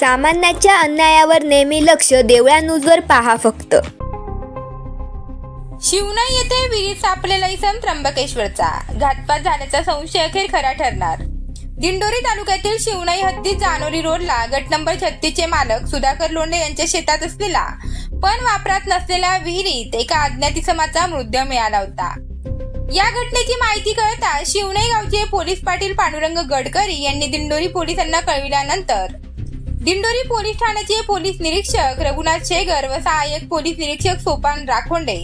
सामान्याच्या अन्यायावर नेहमी लक्ष देवळा न्यूजवर पहा फक्त। शिवणई येथे विहिरीत सापडलेला इसम त्र्यंबकेश्वरचा, घातपात झाल्याचा संशय अखेर खरा ठरणार। दिंडोरी तालुक्यातील शिवणई हद्दीत जानोरी रोडला गट नंबर 36 चे मालक सुधाकर लोंढे यांच्या शेतात असलेला पण वापरात नसलेल्या विहिरीत एका अज्ञात इसमाचा मृतदेह मिळाला होता। या घटनेची माहिती कळता शिवणई गावचे पोलीस पाटील पांडुरंग गडकरी यांनी दिंडोरी पोलिसांना कळविल्यानंतर दिंडोरी पोलीस ठाण्याचे पोलीस निरीक्षक रघुनाथ शेगर व सहाय्यक पोलीस निरीक्षक सोपान राखोंडे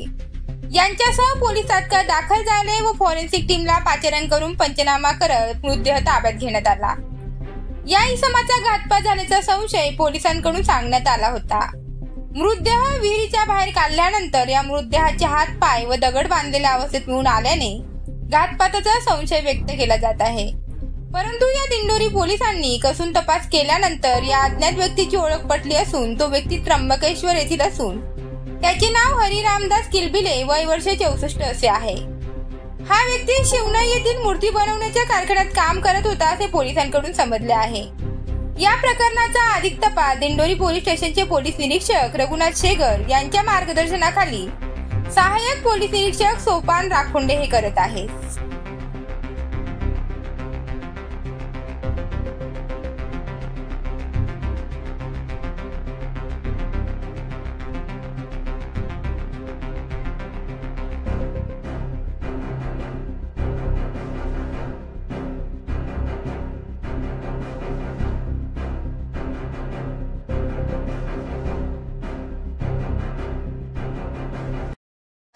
यांच्यासह पोलीस तात्काळ दाखल झाले व फॉरेन्सिक टीमला पाचारण करून पंचनामा करत मृतदेह ताब्यात घेण्यात आला। या इसमाचा घातपात झाल्याचा संशय पोलिसांकडून सांगण्यात आला होता। मृतदेह विहिरीच्या बाहेर काढल्यानंतर या मृतदेहाचे हात पाय व दगड बांधलेल्या अवस्थेत मिळून आल्याने घातपाताचा संशय व्यक्त केला जात आहे। परंतु या दिंडोरी पोलिसांनी कसून तपास केल्यानंतर या अज्ञात व्यक्तीची ओळख पटली असून तो व्यक्ती त्र्यंबकेश्वर येथील असून त्याचे नाव हरी रामदास किलबिले, वय वर्ष 64 असे आहे। हा व्यक्ती शिवणई येथील मूर्ती बनवण्याच्या कारखान्यात काम करत होता असे पोलिसांकडून समजले आहे। या प्रकरणाचा अधिक तपास दिंडोरी पोलीस स्टेशनचे पोलीस निरीक्षक रघुनाथ शेगर यांच्या मार्गदर्शनाखाली सहाय्यक पोलीस निरीक्षक सोपान राखोंडे हे करत आहेत।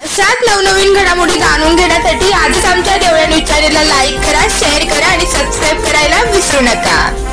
अशाच नवनवीन घडामोडी जाणून घेण्यासाठी आजच आमच्या देवळा न्यूज चॅनलला लाईक करा, शेअर करा आणि सबस्क्राईब करायला विसरू नका।